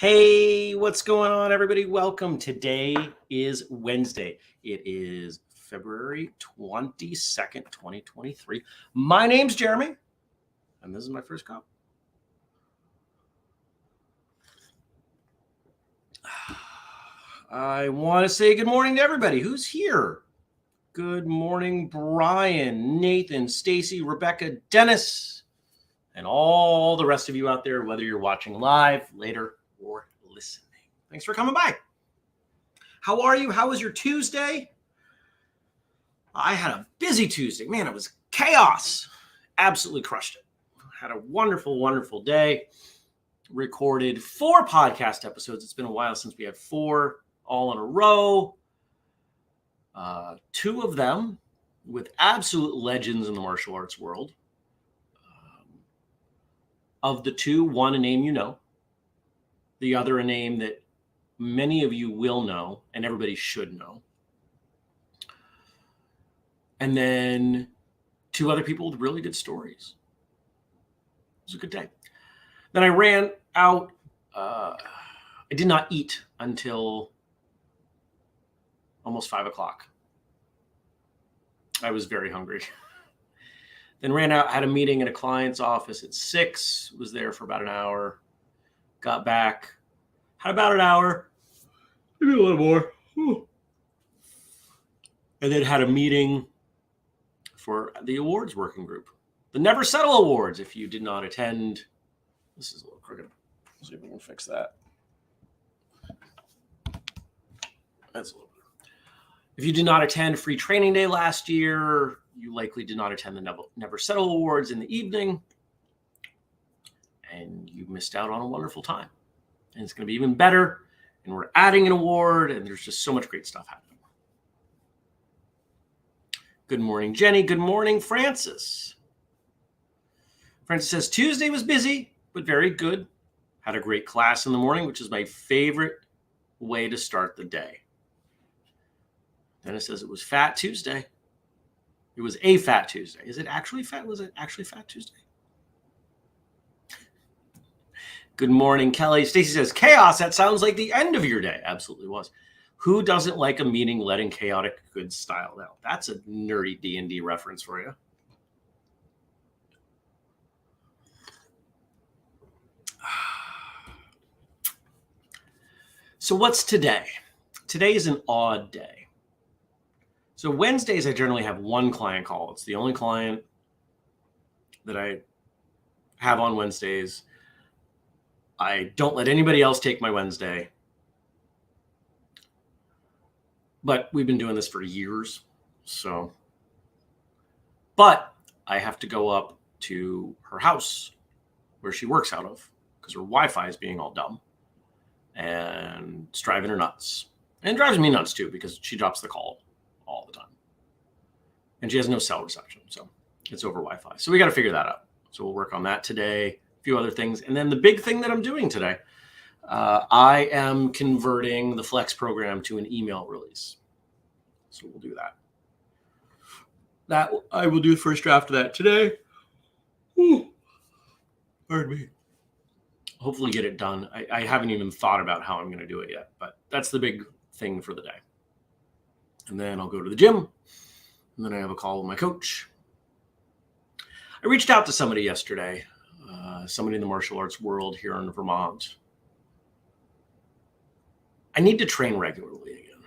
Hey, what's going on, everybody? Welcome. Today is Wednesday. It is February 22nd, 2023. My name's Jeremy, and this is my first cup. I want to say good morning to everybody who's here. Good morning, Brian, Nathan, Stacy, Rebecca, Dennis, and all the rest of you out there, whether you're watching live, later, or listening. Thanks for coming by. How are you? How was your Tuesday? I had a busy Tuesday. Man, it was chaos. Absolutely crushed it. Had a wonderful, wonderful day. Recorded 4 podcast episodes. It's been a while since we had 4 all in a row. 2 of them with absolute legends in the martial arts world. Of the 2, one a name you know. The other a name that many of you will know and everybody should know. And then 2 other people with really good stories. It was a good day. Then I ran out. I did not eat until almost 5 o'clock. I was very hungry. Then ran out, had a meeting at a client's office at 6, was there for about an hour. Got back, had about an hour, maybe a little more. And then had a meeting for the awards working group. The Never Settle Awards, if you did not attend. This is a little crooked. Let's see if we can fix that. That's a little better. If you did not attend Free Training Day last year, you likely did not attend the Never Settle Awards in the evening. And you missed out on a wonderful time. And it's going to be even better. And we're adding an award, and there's just so much great stuff happening. Good morning, Jenny. Good morning, Francis. Francis says, Tuesday was busy, but very good. Had a great class in the morning, which is my favorite way to start the day. Dennis says it was Fat Tuesday. It was a Fat Tuesday. Is it actually fat? Was it actually Fat Tuesday? Good morning, Kelly. Stacy says, chaos, that sounds like the end of your day. Absolutely was. Who doesn't like a meeting led in chaotic good style? Now, that's a nerdy D&D reference for you. So what's today? Today is an odd day. So Wednesdays, I generally have one client call. It's the only client that I have on Wednesdays. I don't let anybody else take my Wednesday. But we've been doing this for years. But I have to go up to her house where she works out of because her Wi-Fi is being all dumb and it's driving her nuts. And it drives me nuts too because she drops the call all the time. And she has no cell reception, so it's over Wi-Fi. So we got to figure that out. So we'll work on that today. A few other things. And then the big thing that I'm doing today, I am converting the Flex program to an email release. So we'll do that. That I will do the first draft of that today. Pardon me. Hopefully get it done. I haven't even thought about how I'm going to do it yet, but that's the big thing for the day. And then I'll go to the gym. And then I have a call with my coach. I reached out to somebody yesterday. Somebody in the martial arts world here in Vermont. I need to train regularly again.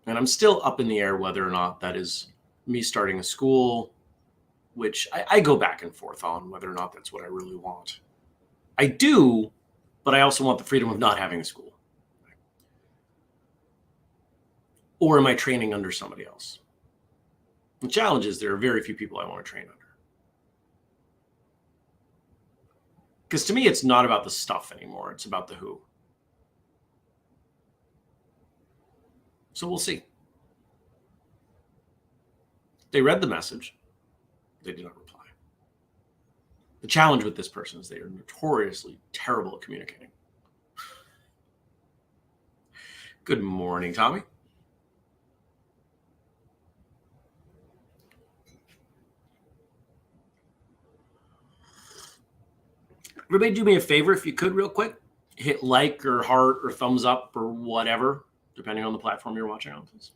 And I'm still up in the air whether or not that is me starting a school, which I go back and forth on whether or not that's what I really want. I do, but I also want the freedom of not having a school. Or am I training under somebody else? The challenge is there are very few people I want to train under. Because to me, it's not about the stuff anymore. It's about the who. So we'll see. They read the message. They did not reply. The challenge with this person is they are notoriously terrible at communicating. Good morning, Tommy. Everybody do me a favor if you could real quick. Hit like or heart or thumbs up or whatever, depending on the platform you're watching on, please.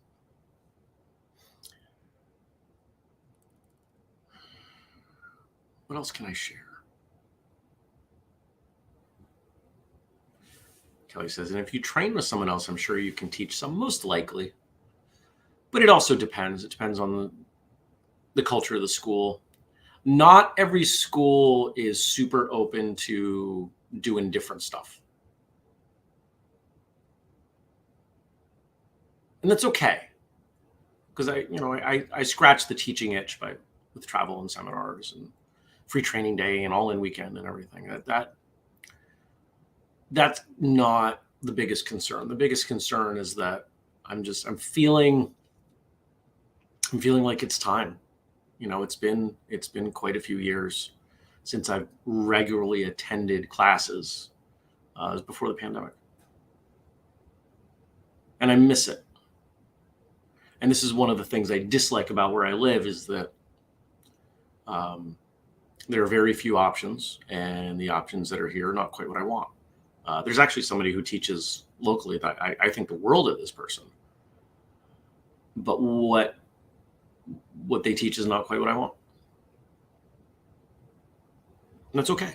What else can I share? Kelly says, and if you train with someone else, I'm sure you can teach some, most likely. But it also depends. It depends on the culture of the school. Not every school is super open to doing different stuff. And that's okay. Because I scratch the teaching itch with travel and seminars and free training day and all in weekend and everything. That's not the biggest concern. The biggest concern is that I'm feeling like it's time. It's been quite a few years since I've regularly attended classes. It was before the pandemic. And I miss it. And this is one of the things I dislike about where I live is that there are very few options, and the options that are here are not quite what I want. There's actually somebody who teaches locally that I think the world of this person. But what they teach is not quite what I want. And that's okay.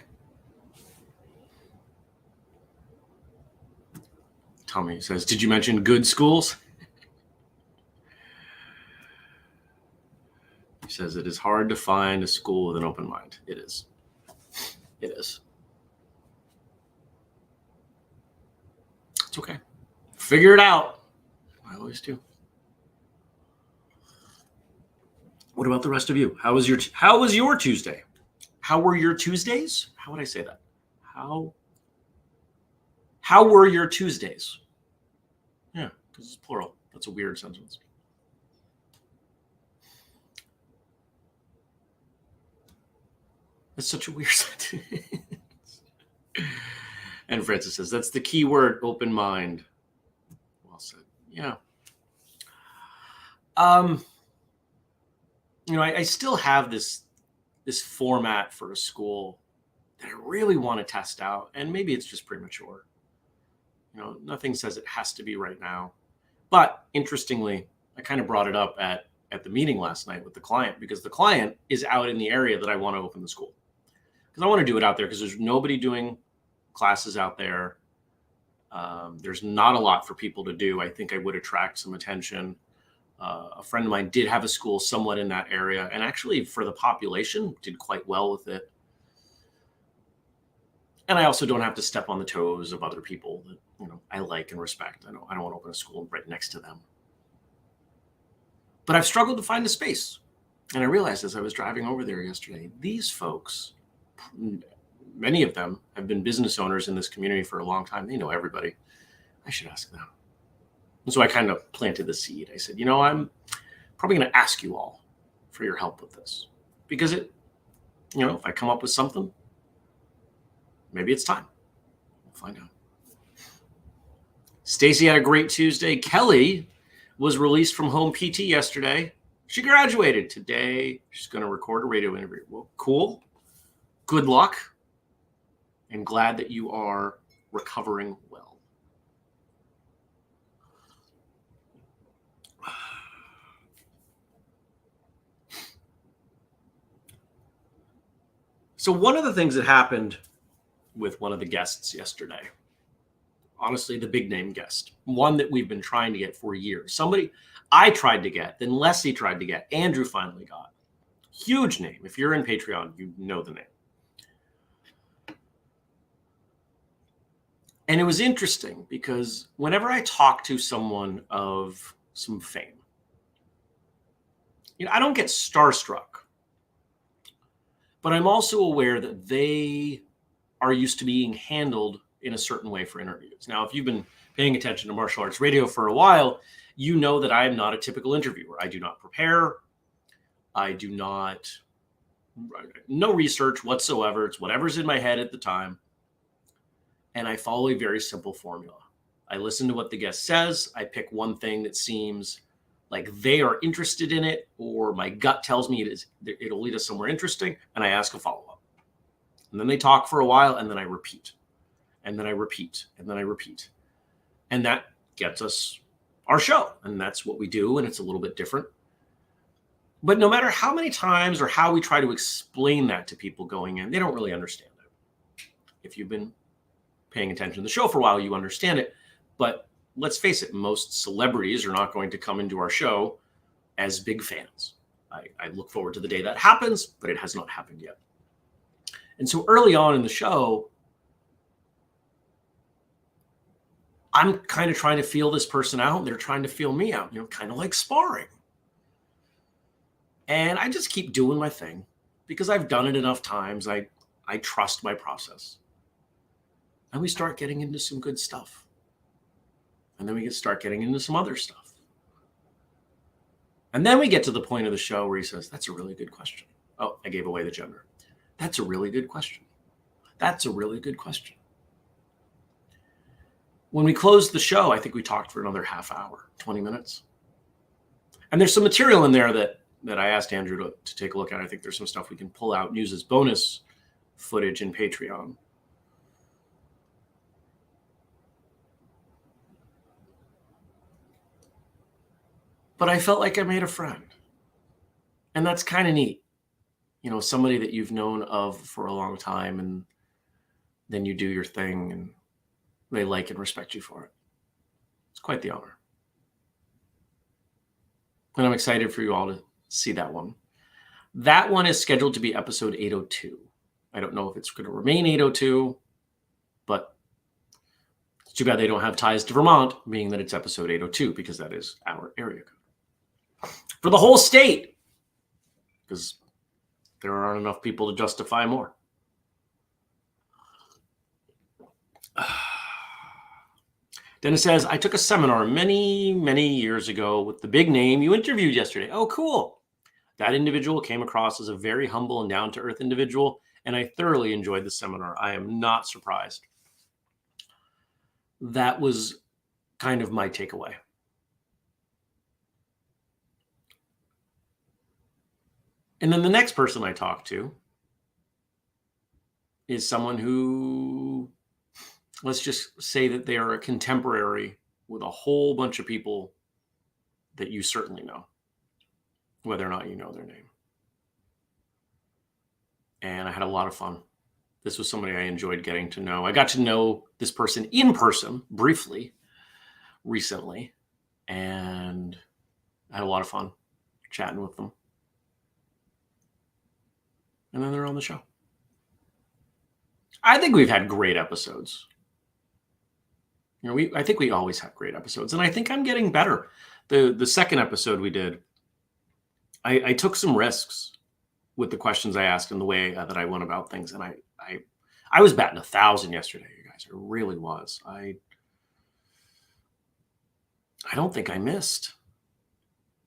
Tommy says, did you mention good schools? He says, it is hard to find a school with an open mind. It is. It is. It's okay. Figure it out. I always do. What about the rest of you? How was your Tuesday? How were your Tuesdays? How would I say that? How were your Tuesdays? Yeah, because it's plural. That's a weird sentence. That's such a weird sentence. And Francis says, that's the key word, open mind. Well said. Yeah. I still have this format for a school that I really want to test out. And maybe it's just premature. Nothing says it has to be right now. But interestingly, I kind of brought it up at the meeting last night with the client, because the client is out in the area that I want to open the school. Because I want to do it out there because there's nobody doing classes out there. There's not a lot for people to do. I think I would attract some attention. A friend of mine did have a school somewhat in that area, and actually for the population did quite well with it. And I also don't have to step on the toes of other people that I like and respect. I don't want to open a school right next to them. But I've struggled to find a space. And I realized as I was driving over there yesterday, these folks, many of them have been business owners in this community for a long time. They know everybody. I should ask them. And so I kind of planted the seed. I said, I'm probably going to ask you all for your help with this, because if I come up with something, maybe it's time. We'll find out. Stacy had a great Tuesday. Kelly was released from home PT yesterday. She graduated today. She's going to record a radio interview. Well, cool. Good luck. And glad that you are recovering well. So one of the things that happened with one of the guests yesterday, honestly, the big name guest, one that we've been trying to get for years, somebody I tried to get, then Leslie tried to get, Andrew finally got. Huge name. If you're in Patreon, you know the name. And it was interesting because whenever I talk to someone of some fame, I don't get starstruck, but I'm also aware that they are used to being handled in a certain way for interviews. Now, if you've been paying attention to Martial Arts Radio for a while, you know that I am not a typical interviewer. I do not prepare. I do not, no research whatsoever. It's whatever's in my head at the time. And I follow a very simple formula. I listen to what the guest says. I pick one thing that seems like they are interested in it, or my gut tells me it'll lead us somewhere interesting, and I ask a follow-up. And then they talk for a while, and then I repeat. And then I repeat. And then I repeat. And that gets us our show. And that's what we do, and it's a little bit different. But no matter how many times or how we try to explain that to people going in, they don't really understand it. If you've been paying attention to the show for a while, you understand it. But let's face it, most celebrities are not going to come into our show as big fans. I look forward to the day that happens, but it has not happened yet. And so early on in the show, I'm kind of trying to feel this person out. They're trying to feel me out, kind of like sparring. And I just keep doing my thing because I've done it enough times. I trust my process. And we start getting into some good stuff. And then we start getting into some other stuff. And then we get to the point of the show where he says, that's a really good question. Oh, I gave away the gender. That's a really good question. That's a really good question. When we closed the show, I think we talked for another half hour, 20 minutes. And there's some material in there that I asked Andrew to take a look at. I think there's some stuff we can pull out and use as bonus footage in Patreon. But I felt like I made a friend. And that's kind of neat. Somebody that you've known of for a long time, and then you do your thing and they like and respect you for it. It's quite the honor. And I'm excited for you all to see that one. That one is scheduled to be episode 802. I don't know if it's going to remain 802, but it's too bad they don't have ties to Vermont, being that it's episode 802, because that is our area code. For the whole state, because there aren't enough people to justify more. Dennis says, I took a seminar many, many years ago with the big name you interviewed yesterday. Oh, cool. That individual came across as a very humble and down-to-earth individual, and I thoroughly enjoyed the seminar. I am not surprised. That was kind of my takeaway. And then the next person I talked to is someone who, let's just say that they are a contemporary with a whole bunch of people that you certainly know, whether or not you know their name. And I had a lot of fun. This was somebody I enjoyed getting to know. I got to know this person in person briefly recently, and I had a lot of fun chatting with them. And then they're on the show. I think we've had great episodes. I think we always have great episodes, and I think I'm getting better. The second episode we did, I took some risks with the questions I asked and the way that I went about things, and I was batting 1,000 yesterday, you guys. I really was. I don't think I missed,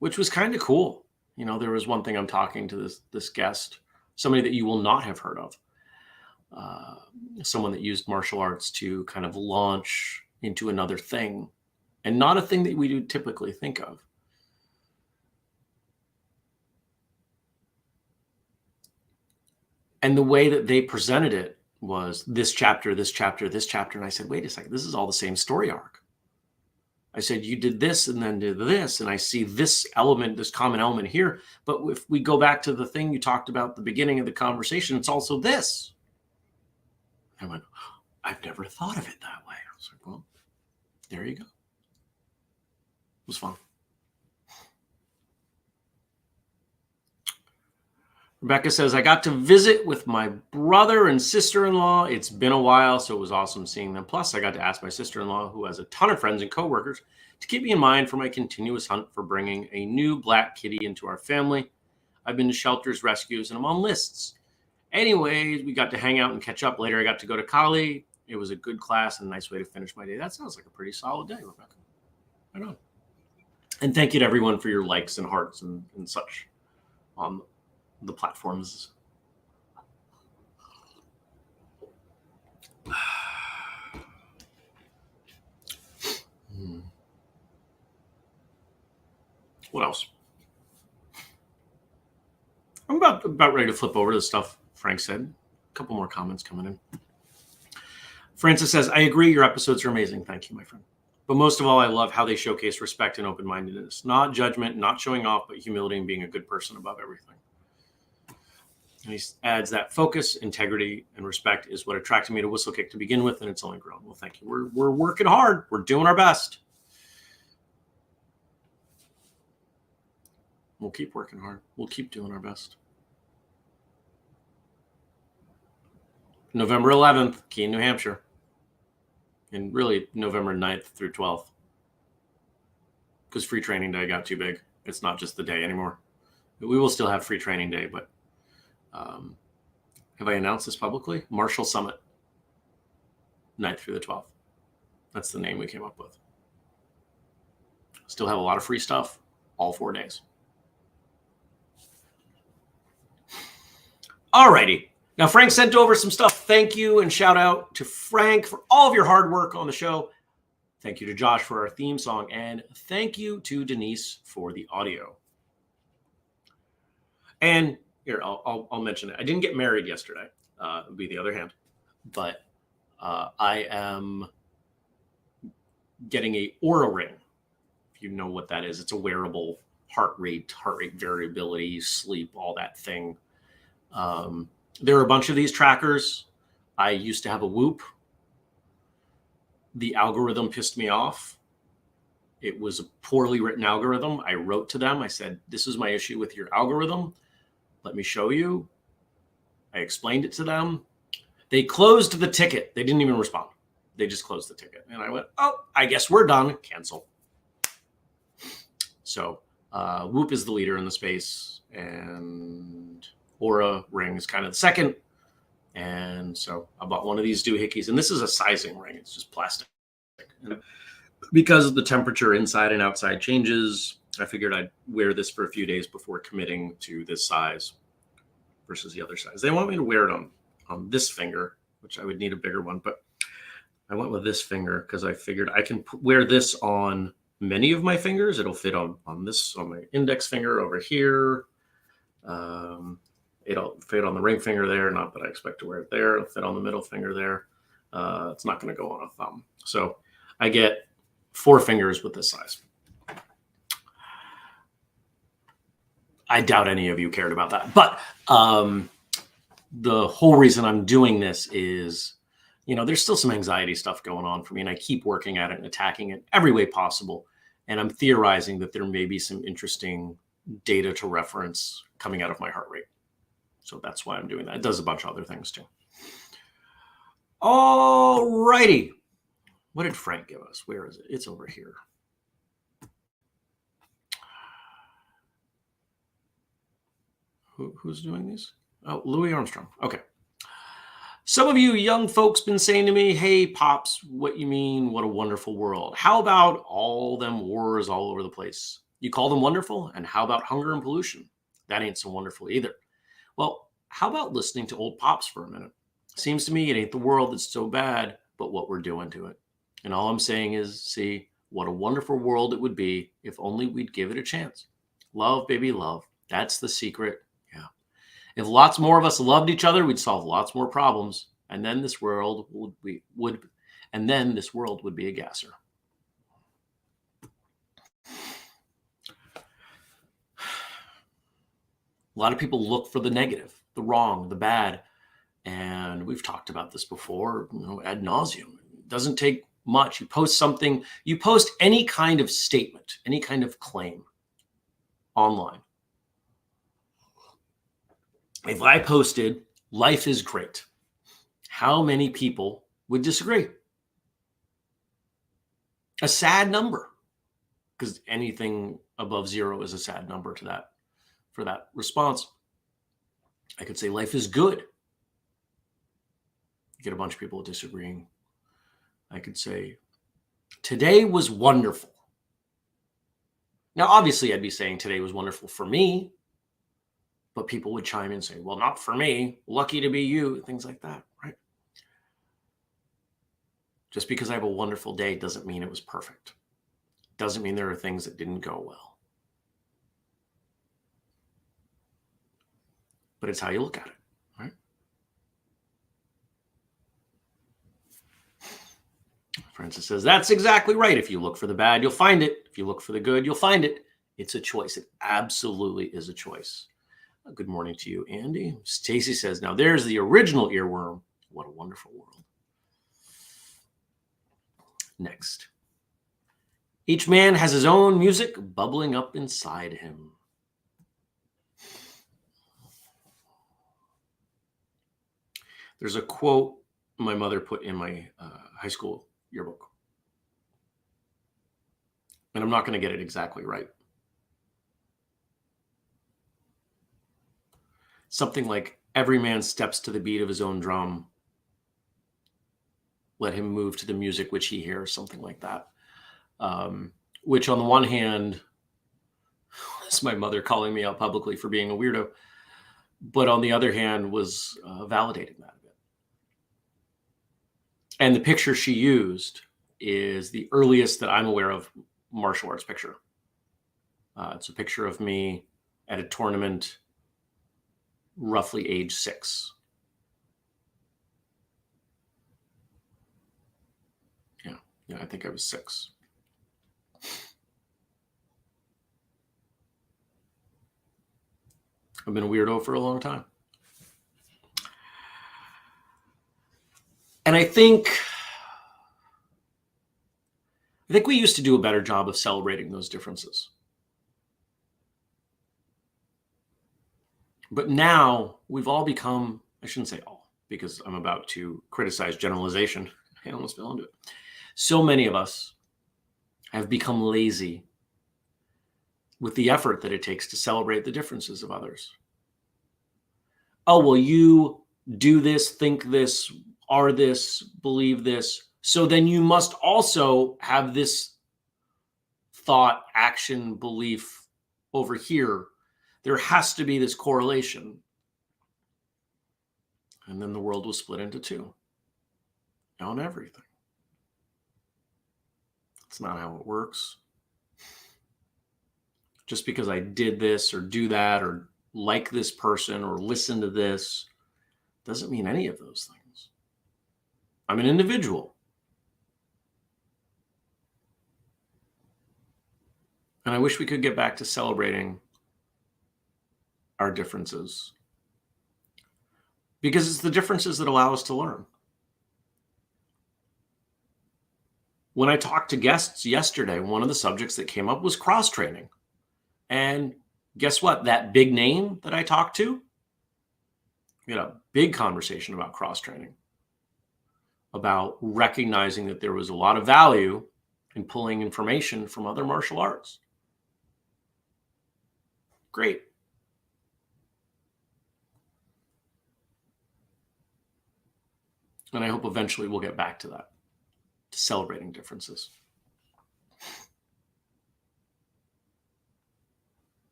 which was kind of cool. There was one thing, I'm talking to this guest, somebody that you will not have heard of, someone that used martial arts to kind of launch into another thing, and not a thing that we do typically think of. And the way that they presented it was this chapter, this chapter, this chapter. And I said, wait a second, this is all the same story arc. I said, you did this and then did this, and I see this element, this common element here. But if we go back to the thing you talked about at the beginning of the conversation, it's also this. I went, I've never thought of it that way. I was like, well, there you go. It was fun. Rebecca says, I got to visit with my brother and sister-in-law. It's been a while, so it was awesome seeing them. Plus, I got to ask my sister-in-law, who has a ton of friends and coworkers, to keep me in mind for my continuous hunt for bringing a new black kitty into our family. I've been to shelters, rescues, and I'm on lists. Anyways, we got to hang out and catch up later. I got to go to Kali. It was a good class and a nice way to finish my day. That sounds like a pretty solid day, Rebecca. Right on. And thank you to everyone for your likes and hearts and such on the platforms. What else? I'm about ready to flip over to the stuff Frank said. A couple more comments coming in. Francis says, I agree. Your episodes are amazing. Thank you, my friend. But most of all, I love how they showcase respect and open-mindedness. Not judgment, not showing off, but humility and being a good person above everything. And he adds that focus, integrity, and respect is what attracted me to Whistlekick to begin with, and it's only grown. Well, thank you. We're working hard. We're doing our best. We'll keep working hard. We'll keep doing our best. November 11th, Keene, New Hampshire. And really November 9th through 12th. Because free training day got too big. It's not just the day anymore. We will still have free training day, but have I announced this publicly? Marshall Summit, 9th through the 12th. That's the name we came up with. Still have a lot of free stuff, all 4 days. Alrighty. Now, Frank sent over some stuff. Thank you and shout out to Frank for all of your hard work on the show. Thank you to Josh for our theme song. And thank you to Denise for the audio. And here, I'll mention it. I didn't get married yesterday. Would be the other hand. But I am getting a Oura ring. If you know what that is, it's a wearable heart rate variability, sleep, all that thing. There are a bunch of these trackers. I used to have a Whoop. The algorithm pissed me off. It was a poorly written algorithm. I wrote to them. I said, this is my issue with your algorithm. Let me show you. I explained it to them. They closed the ticket. They didn't even respond. They just closed the ticket. And I went, oh, I guess we're done. Cancel. So Whoop is the leader in the space. And Oura ring is kind of the second. And so I bought one of these doohickeys. And this is a sizing ring. It's just plastic. And because of the temperature inside and outside changes, I figured I'd wear this for a few days before committing to this size versus the other size. They want me to wear it on this finger, which I would need a bigger one. But I went with this finger because I figured I can wear this on many of my fingers. It'll fit on my index finger over here. It'll fit on the ring finger there. Not that I expect to wear it there. It'll fit on the middle finger there. It's not going to go on a thumb. So I get 4 fingers with this size. I doubt any of you cared about that. But the whole reason I'm doing this is, there's still some anxiety stuff going on for me. And I keep working at it and attacking it every way possible. And I'm theorizing that there may be some interesting data to reference coming out of my heart rate. So that's why I'm doing that. It does a bunch of other things too. All righty. What did Frank give us? Where is it? It's over here. Who's doing these? Oh, Louis Armstrong. Okay. Some of you young folks been saying to me, hey, Pops, what you mean? What a wonderful world. How about all them wars all over the place? You call them wonderful? And how about hunger and pollution? That ain't so wonderful either. Well, how about listening to old Pops for a minute? Seems to me it ain't the world that's so bad, but what we're doing to it. And all I'm saying is, see, what a wonderful world it would be if only we'd give it a chance. Love, baby, love. That's the secret. Yeah. If lots more of us loved each other, we'd solve lots more problems. And then this world would be a gasser. A lot of people look for the negative, the wrong, the bad. And we've talked about this before, ad nauseum. It doesn't take much. You post something, you post any kind of statement, any kind of claim online. If I posted, life is great, how many people would disagree? A sad number, because anything above 0 is a sad number for that response. I could say life is good. get a bunch of people disagreeing. I could say, today was wonderful. Now, obviously, I'd be saying today was wonderful for me, but people would chime in and say, well, not for me. Lucky to be you, things like that, right? Just because I have a wonderful day doesn't mean it was perfect. Doesn't mean there are things that didn't go well. But it's how you look at it, right? Francis says, that's exactly right. If you look for the bad, you'll find it. If you look for the good, you'll find it. It's a choice. It absolutely is a choice. Good morning to you, Andy. Stacy says, now there's the original earworm. What a wonderful world. Next. Each man has his own music bubbling up inside him. There's a quote my mother put in my high school yearbook. And I'm not going to get it exactly right. Something like, every man steps to the beat of his own drum. Let him move to the music which he hears, something like that. Which on the one hand, is my mother calling me out publicly for being a weirdo. But on the other hand, was validating that a bit. And the picture she used is the earliest that I'm aware of martial arts picture. It's a picture of me at a tournament, roughly age 6. Yeah, I think I was 6. I've been a weirdo for a long time. And I think we used to do a better job of celebrating those differences. But now we've all become, I shouldn't say all, because I'm about to criticize generalization. I almost fell into it. So many of us have become lazy with the effort that it takes to celebrate the differences of others. Oh, well, you do this, think this, are this, believe this. So then you must also have this thought, action, belief over here. There has to be this correlation. And then the world was split into 2 on everything. It's not how it works. Just because I did this or do that or like this person or listen to this doesn't mean any of those things. I'm an individual. And I wish we could get back to celebrating our differences, because it's the differences that allow us to learn. When I talked to guests yesterday, one of the subjects that came up was cross-training. And guess what? That big name that I talked to, we had a big conversation about cross-training, about recognizing that there was a lot of value in pulling information from other martial arts. Great. And I hope eventually we'll get back to that, to celebrating differences.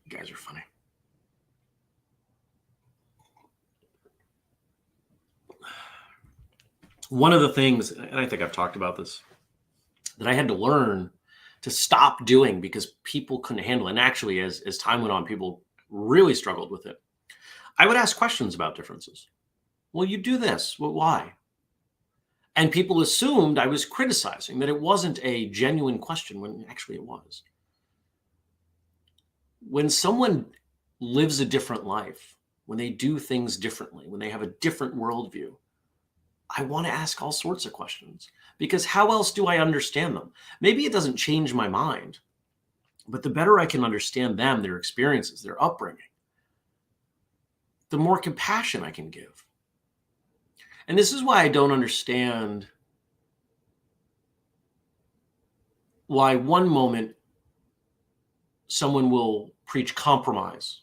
You guys are funny. One of the things, and I think I've talked about this, that I had to learn to stop doing because people couldn't handle it. And actually, as time went on, people really struggled with it. I would ask questions about differences. Well, you do this. Well, why? And people assumed I was criticizing, that it wasn't a genuine question when actually it was. When someone lives a different life, when they do things differently, when they have a different worldview, I want to ask all sorts of questions, because how else do I understand them? Maybe it doesn't change my mind, but the better I can understand them, their experiences, their upbringing, the more compassion I can give. And this is why I don't understand why one moment someone will preach compromise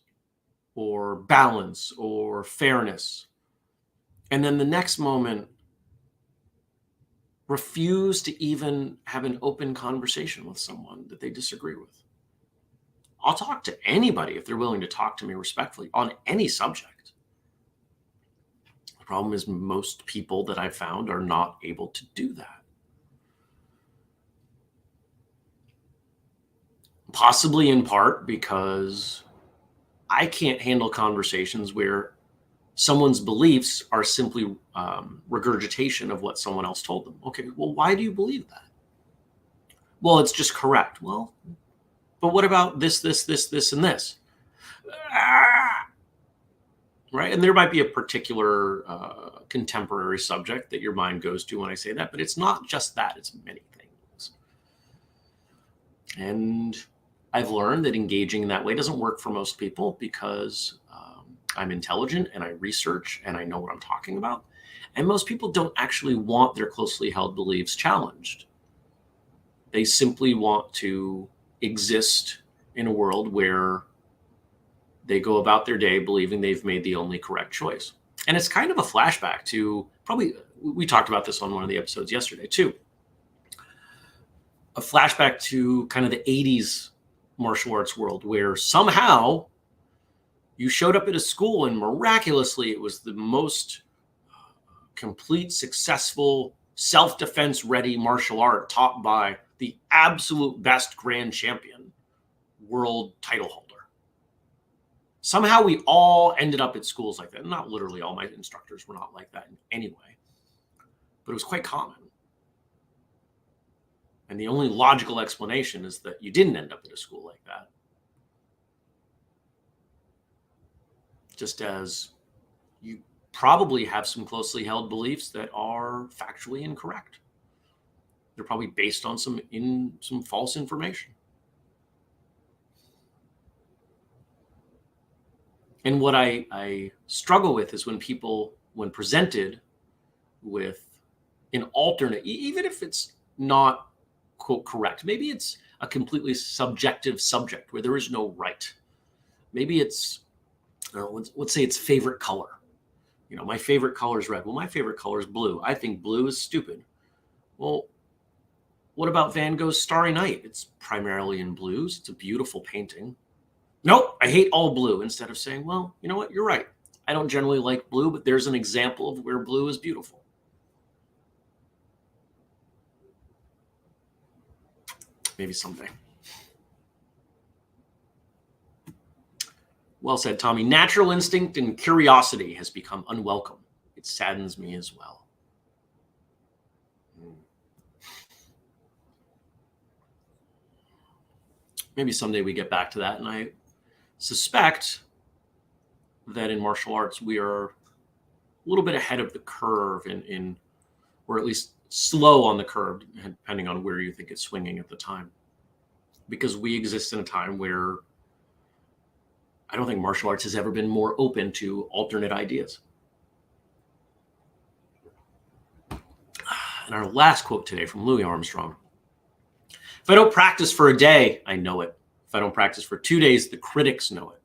or balance or fairness, and then the next moment refuse to even have an open conversation with someone that they disagree with. I'll talk to anybody if they're willing to talk to me respectfully on any subject. The problem is most people that I've found are not able to do that. Possibly in part because I can't handle conversations where someone's beliefs are simply regurgitation of what someone else told them. Okay, well, why do you believe that? Well, it's just correct. Well, but what about this, and this? Right? And there might be a particular contemporary subject that your mind goes to when I say that, but it's not just that, it's many things. And I've learned that engaging in that way doesn't work for most people because I'm intelligent and I research and I know what I'm talking about. And most people don't actually want their closely held beliefs challenged. They simply want to exist in a world where they go about their day believing they've made the only correct choice. And it's kind of a flashback to we talked about this on one of the episodes yesterday too. A flashback to kind of the 80s martial arts world where somehow you showed up at a school and miraculously it was the most complete, successful, self-defense ready martial art taught by the absolute best grand champion, world title holder. Somehow we all ended up at schools like that. Not literally all my instructors were not like that in any way, but it was quite common. And the only logical explanation is that you didn't end up at a school like that. Just as you probably have some closely held beliefs that are factually incorrect. They're probably based on some false information. And what I struggle with is when presented with an alternate, even if it's not quote correct, maybe it's a completely subjective subject where there is no right. Maybe it's, let's say it's favorite color. My favorite color is red. Well, my favorite color is blue. I think blue is stupid. Well, what about Van Gogh's Starry Night? It's primarily in blues. It's a beautiful painting. Nope, I hate all blue. Instead of saying, well, you know what? You're right. I don't generally like blue, but there's an example of where blue is beautiful. Maybe someday. Well said, Tommy. Natural instinct and curiosity has become unwelcome. It saddens me as well. Maybe someday we get back to that. And I suspect that in martial arts, we are a little bit ahead of the curve or at least slow on the curve, depending on where you think it's swinging at the time. Because we exist in a time where I don't think martial arts has ever been more open to alternate ideas. And our last quote today from Louis Armstrong. If I don't practice for a day, I know it. If I don't practice for 2 days, the critics know it.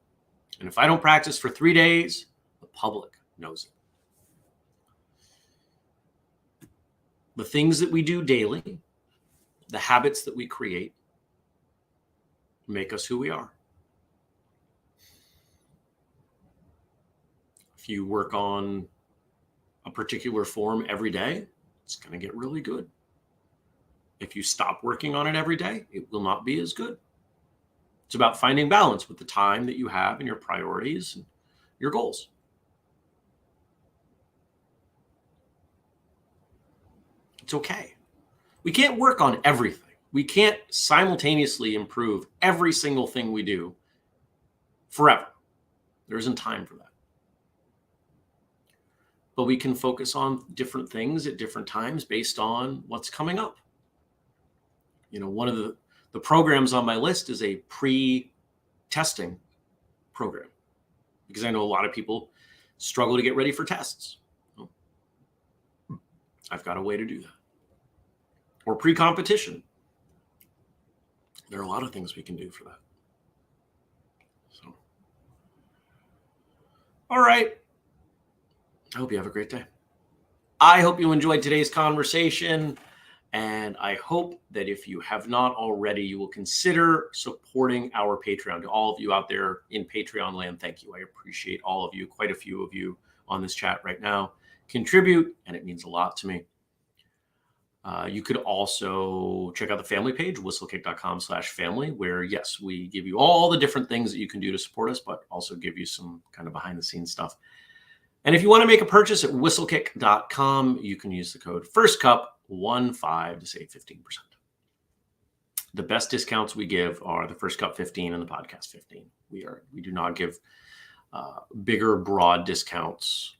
And if I don't practice for 3 days, the public knows it. The things that we do daily, the habits that we create, make us who we are. If you work on a particular form every day, it's going to get really good. If you stop working on it every day, it will not be as good. It's about finding balance with the time that you have and your priorities and your goals. It's okay. We can't work on everything. We can't simultaneously improve every single thing we do forever. There isn't time for that. But we can focus on different things at different times based on what's coming up. One of the programs on my list is a pre-testing program because I know a lot of people struggle to get ready for tests. I've got a way to do that. Or pre-competition. There are a lot of things we can do for that. So, all right. I hope you have a great day. I hope you enjoyed today's conversation. And I hope that if you have not already, you will consider supporting our Patreon. To all of you out there in Patreon land, thank you. I appreciate all of you. Quite a few of you on this chat right now contribute, and it means a lot to me. You could also check out the family page, whistlekick.com/family, where, yes, we give you all the different things that you can do to support us, but also give you some kind of behind the scenes stuff. And if you want to make a purchase at whistlekick.com, you can use the code FIRSTCUP15 to save 15%. The best discounts we give are the First Cup 15 and the podcast 15. We do not give bigger, broad discounts.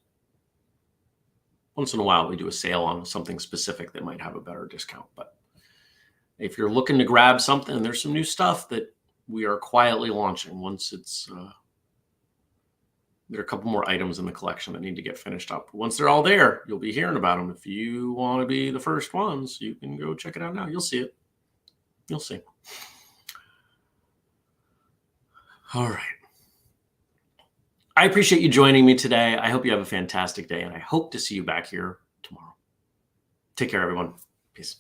Once in a while, we do a sale on something specific that might have a better discount. But if you're looking to grab something, there's some new stuff that we are quietly launching. Once it's there are a couple more items in the collection that need to get finished up. Once they're all there, you'll be hearing about them. If you want to be the first ones, you can go check it out now. You'll see it. You'll see. All right. I appreciate you joining me today. I hope you have a fantastic day, and I hope to see you back here tomorrow. Take care, everyone. Peace.